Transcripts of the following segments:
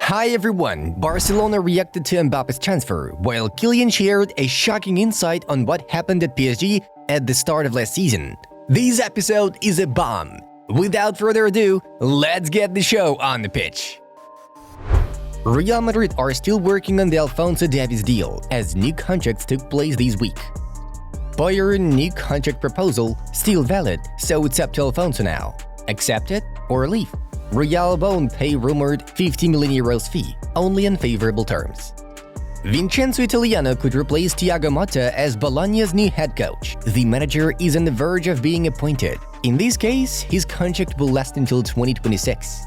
Hi everyone, Barcelona reacted to Mbappe's transfer, while Kylian shared a shocking insight on what happened at PSG at the start of last season. This episode is a bomb. Without further ado, let's get the show on the pitch. Real Madrid are still working on the Alphonso Davies deal, as new contracts took place this week. Bayern's new contract proposal still valid, so it's up to Alphonso now. Accept it or leave. Real won't pay rumored 50 million euros fee, only on favorable terms. Vincenzo Italiano could replace Thiago Motta as Bologna's new head coach. The manager is on the verge of being appointed. In this case, his contract will last until 2026.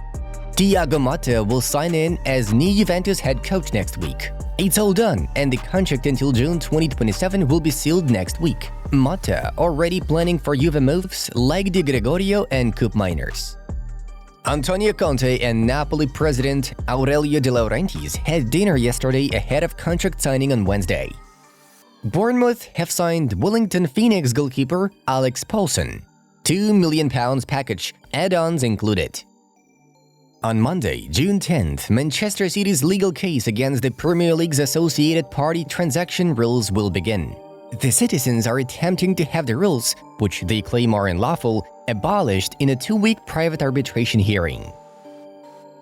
Thiago Motta will sign in as new Juventus head coach next week. It's all done, and the contract until June 2027 will be sealed next week. Motta already planning for Juve moves like Di Gregorio and Cup Miners. Antonio Conte and Napoli president Aurelio De Laurentiis had dinner yesterday ahead of contract signing on Wednesday. Bournemouth have signed Wellington Phoenix goalkeeper Alex Paulson. £2 million package, add-ons included. On Monday, June 10th, Manchester City's legal case against the Premier League's associated party transaction rules will begin. The citizens are attempting to have the rules, which they claim are unlawful, abolished in a 2-week private arbitration hearing.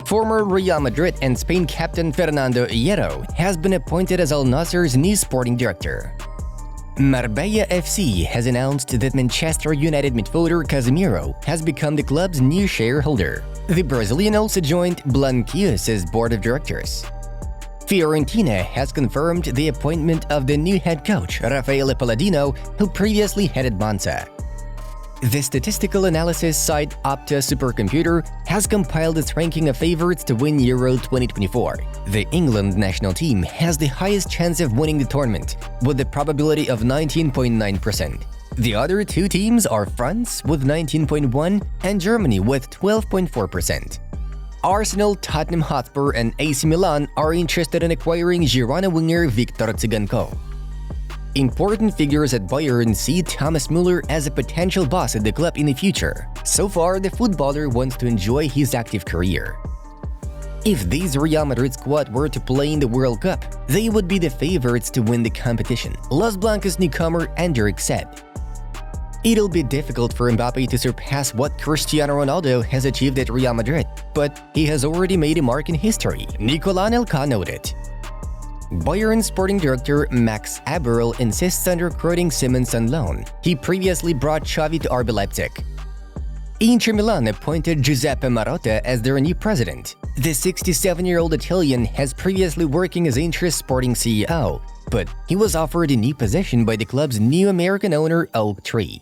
Former Real Madrid and Spain captain Fernando Hierro has been appointed as Al Nassr's new sporting director. Marbella FC has announced that Manchester United midfielder Casemiro has become the club's new shareholder. The Brazilian also joined Blanquios's board of directors. Fiorentina has confirmed the appointment of the new head coach, Raffaele Palladino, who previously headed Monza. The statistical analysis site Opta Supercomputer has compiled its ranking of favorites to win Euro 2024. The England national team has the highest chance of winning the tournament, with a probability of 19.9%. The other two teams are France with 19.1% and Germany with 12.4%. Arsenal, Tottenham Hotspur, and AC Milan are interested in acquiring Girona winger Viktor Tsyganko. Important figures at Bayern see Thomas Müller as a potential boss at the club in the future. So far, the footballer wants to enjoy his active career. If this Real Madrid squad were to play in the World Cup, they would be the favorites to win the competition, Los Blancos newcomer Endrick said. It'll be difficult for Mbappé to surpass what Cristiano Ronaldo has achieved at Real Madrid, but he has already made a mark in history, Nicolas Anelka noted. Bayern sporting director Max Eberl insists on recruiting Simmons on loan. He previously brought Xavi to RB Leipzig. Inter Milan appointed Giuseppe Marotta as their new president. The 67-year-old Italian has previously working as Inter's sporting CEO, but he was offered a new position by the club's new American owner Oaktree.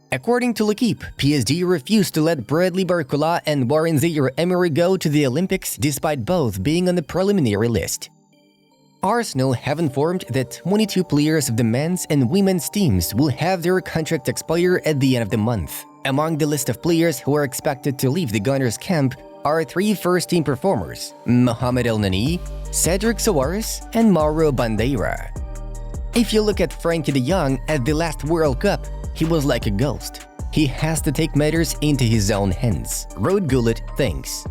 According to L'Equipe, PSG refused to let Bradley Barcola and Warren Zaïre-Emery go to the Olympics despite both being on the preliminary list. Arsenal have informed that 22 players of the men's and women's teams will have their contract expire at the end of the month. Among the list of players who are expected to leave the Gunners' camp are 3 first-team performers, Mohamed El Nani, Cedric Soares, and Mauro Bandeira. If you look at Frankie de Jong at the last World Cup, he was like a ghost. He has to take matters into his own hands, Rod Gullit thinks.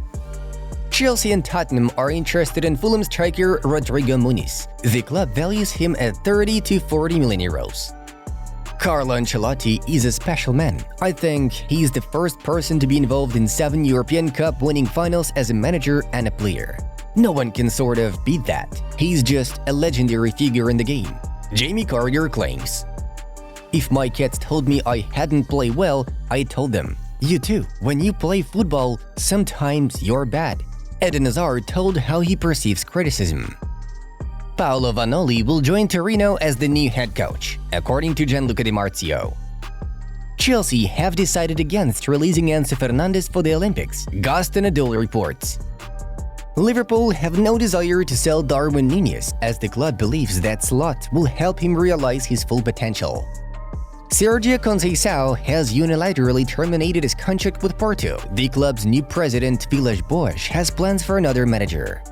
Chelsea and Tottenham are interested in Fulham striker Rodrigo Muniz. The club values him at 30 to 40 million euros. Carlo Ancelotti is a special man. I think he's the first person to be involved in 7 European Cup winning finals as a manager and a player. No one can sort of beat that. He's just a legendary figure in the game, Jamie Carragher claims. If my kids told me I hadn't played well, I told them, you too, when you play football, sometimes you're bad. Eden Hazard told how he perceives criticism. Paolo Vanoli will join Torino as the new head coach, according to Gianluca Di Marzio. Chelsea have decided against releasing Enzo Fernandez for the Olympics, Gaston Adol reports. Liverpool have no desire to sell Darwin Núñez, as the club believes that slot will help him realize his full potential. Sergio Conceição has unilaterally terminated his contract with Porto. The club's new president, Villas-Boas, has plans for another manager.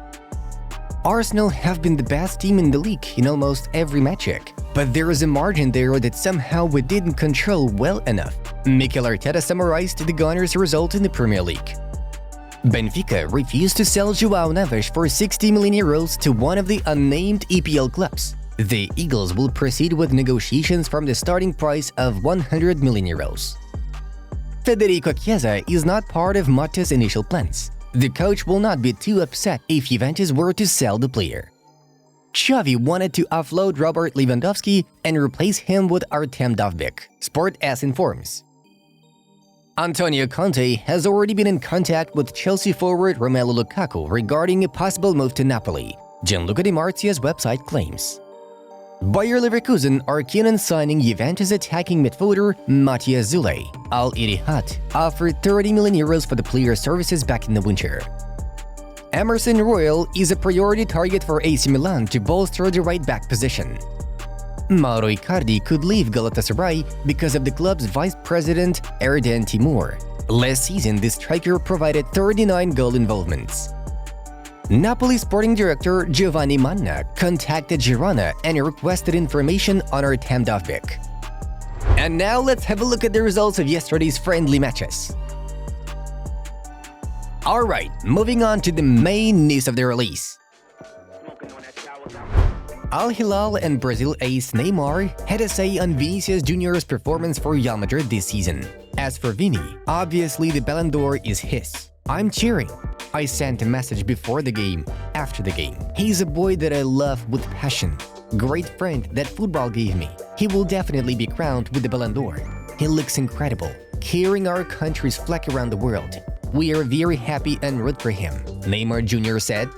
Arsenal have been the best team in the league in almost every metric, but there is a margin there that somehow we didn't control well enough. Mikel Arteta summarized the Gunners' result in the Premier League. Benfica refused to sell João Neves for 60 million euros to one of the unnamed EPL clubs. The Eagles will proceed with negotiations from the starting price of 100 million euros. Federico Chiesa is not part of Mottas' initial plans. The coach will not be too upset if Juventus were to sell the player. Xavi wanted to offload Robert Lewandowski and replace him with Artem Dovbyk, Sport S informs. Antonio Conte has already been in contact with Chelsea forward Romelu Lukaku regarding a possible move to Napoli, Gianluca Di Marzia's website claims. Bayer Leverkusen are keen on signing Juventus attacking midfielder Matthias Zule. Al Ittihad offered 30 million euros for the player's services back in the winter. Emerson Royal is a priority target for AC Milan to bolster the right-back position. Mauro Icardi could leave Galatasaray because of the club's vice president Erden Timur. Last season, the striker provided 39 goal involvements. Napoli sporting director Giovanni Manna contacted Girona and requested information on Artem Dovbyk. And now let's have a look at the results of yesterday's friendly matches. Alright, moving on to the main news of the release. Al Hilal and Brazil ace Neymar had a say on Vinicius Jr.'s performance for Real Madrid this season. As for Vini, obviously the Ballon d'Or is his. I'm cheering. I sent a message before the game, after the game. He's a boy that I love with passion. Great friend that football gave me. He will definitely be crowned with the Ballon d'Or. He looks incredible, carrying our country's flag around the world. We are very happy and root for him, Neymar Jr. said.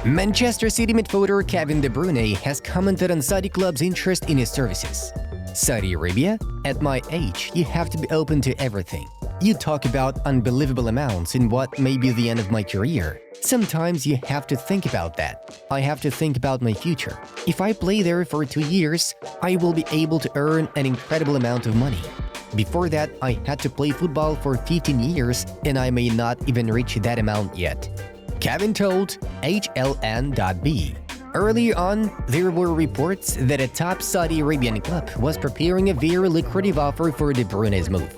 Manchester City midfielder Kevin De Bruyne has commented on Saudi club's interest in his services. Saudi Arabia? At my age, you have to be open to everything. You talk about unbelievable amounts in what may be the end of my career. Sometimes you have to think about that. I have to think about my future. If I play there for 2 years, I will be able to earn an incredible amount of money. Before that, I had to play football for 15 years and I may not even reach that amount yet. Kevin told HLN.B. Earlier on, there were reports that a top Saudi Arabian club was preparing a very lucrative offer for De Bruyne's move.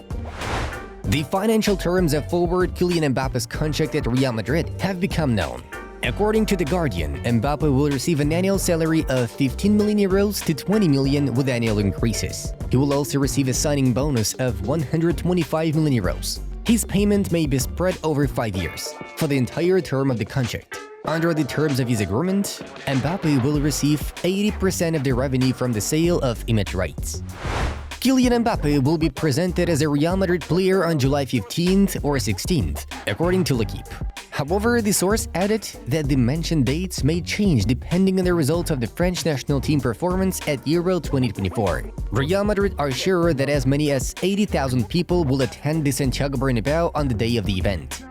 The financial terms of forward Kylian Mbappe's contract at Real Madrid have become known. According to The Guardian, Mbappe will receive an annual salary of 15 million euros to 20 million with annual increases. He will also receive a signing bonus of 125 million euros. His payment may be spread over 5 years, for the entire term of the contract. Under the terms of his agreement, Mbappe will receive 80% of the revenue from the sale of image rights. Kylian Mbappe will be presented as a Real Madrid player on July 15th or 16th, according to L'Equipe. However, the source added that the mentioned dates may change depending on the results of the French national team performance at Euro 2024. Real Madrid are sure that as many as 80,000 people will attend the Santiago Bernabeu on the day of the event.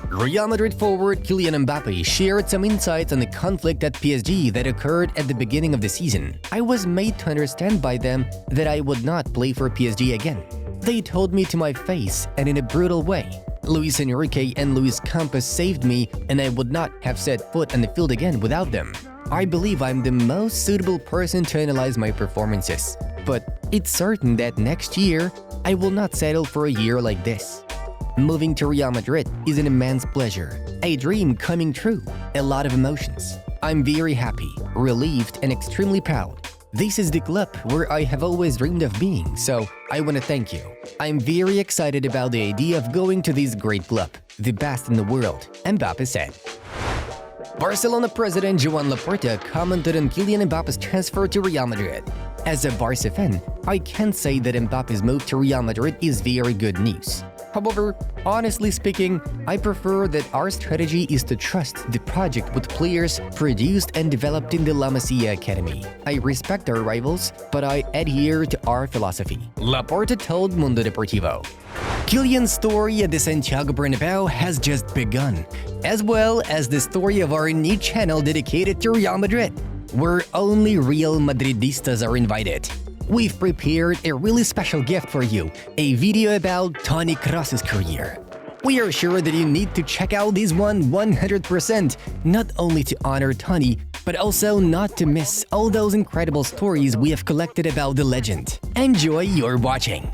Real Madrid forward Kylian Mbappe shared some insights on the conflict at PSG that occurred at the beginning of the season. I was made to understand by them that I would not play for PSG again. They told me to my face and in a brutal way. Luis Enrique and Luis Campos saved me and I would not have set foot on the field again without them. I believe I'm the most suitable person to analyze my performances. But it's certain that next year, I will not settle for a year like this. Moving to Real Madrid is an immense pleasure, a dream coming true, a lot of emotions. I'm very happy, relieved and extremely proud. This is the club where I have always dreamed of being, so I want to thank you. I'm very excited about the idea of going to this great club, the best in the world, Mbappe said. Barcelona president Joan Laporta commented on Kylian Mbappe's transfer to Real Madrid. As a Barca fan, I can say that Mbappe's move to Real Madrid is very good news. However, honestly speaking, I prefer that our strategy is to trust the project with players produced and developed in the La Masia Academy. I respect our rivals, but I adhere to our philosophy, Laporta told Mundo Deportivo. Kylian's story at the Santiago Bernabeu has just begun, as well as the story of our new channel dedicated to Real Madrid, where only Real Madridistas are invited. We've prepared a really special gift for you, a video about Toni Kroos's career. We are sure that you need to check out this one 100%, not only to honor Toni, but also not to miss all those incredible stories we have collected about the legend. Enjoy your watching!